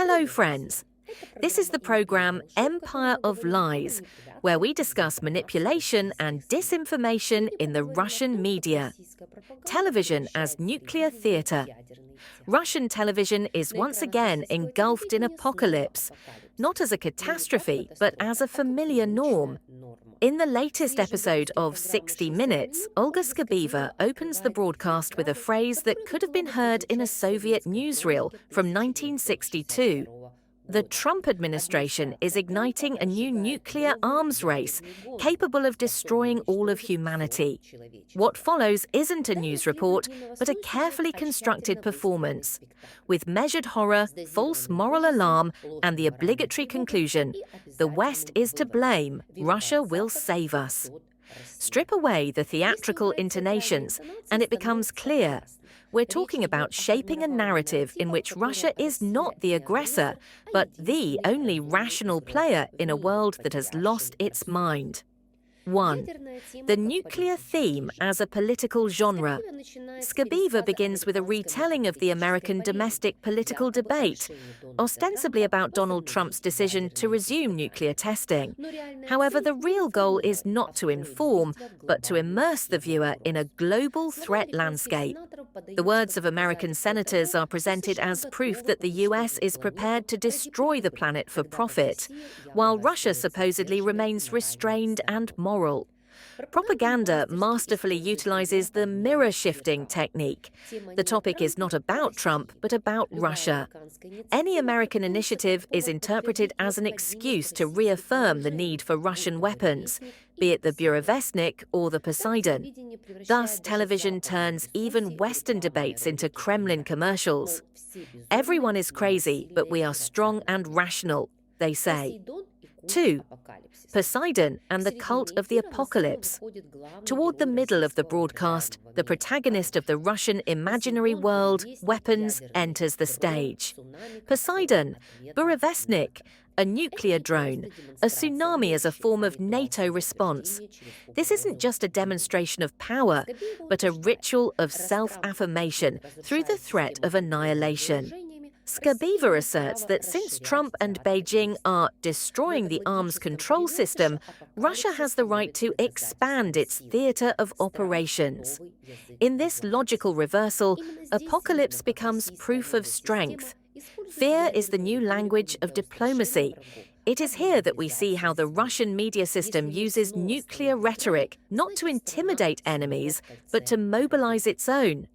Hello, friends. This is the program Empire of Lies, where we discuss manipulation and disinformation in the Russian media. Television as nuclear theater. Russian television is once again engulfed in apocalypse, not as a catastrophe, but as a familiar norm. In the latest episode of 60 Minutes, Olga Skabeeva opens the broadcast with a phrase that could have been heard in a Soviet newsreel from 1962. The Trump administration is igniting a new nuclear arms race capable of destroying all of humanity. What follows isn't a news report, but a carefully constructed performance, with measured horror, false moral alarm, and the obligatory conclusion: the West is to blame, Russia will save us. Strip away the theatrical intonations, and it becomes clear. We're talking about shaping a narrative in which Russia is not the aggressor, but the only rational player in a world that has lost its mind. 1. The nuclear theme as a political genre. Skabeeva begins with a retelling of the American domestic political debate, ostensibly about Donald Trump's decision to resume nuclear testing. However, the real goal is not to inform, but to immerse the viewer in a global threat landscape. The words of American senators are presented as proof that the US is prepared to destroy the planet for profit, while Russia supposedly remains restrained and moral. Propaganda masterfully utilizes the mirror-shifting technique. The topic is not about Trump, but about Russia. Any American initiative is interpreted as an excuse to reaffirm the need for Russian weapons, be it the Burevestnik or the Poseidon. Thus, television turns even Western debates into Kremlin commercials. Everyone is crazy, but we are strong and rational, they say. 2. Poseidon and the cult of the apocalypse. Toward the middle of the broadcast, the protagonist of the Russian imaginary world, weapons, enters the stage. Poseidon, Burevestnik, a nuclear drone, a tsunami as a form of NATO response. This isn't just a demonstration of power, but a ritual of self-affirmation through the threat of annihilation. Skabeeva asserts that since Trump and Beijing are destroying the arms control system, Russia has the right to expand its theater of operations. In this logical reversal, apocalypse becomes proof of strength. Fear is the new language of diplomacy. It is here that we see how the Russian media system uses nuclear rhetoric not to intimidate enemies, but to mobilize its own.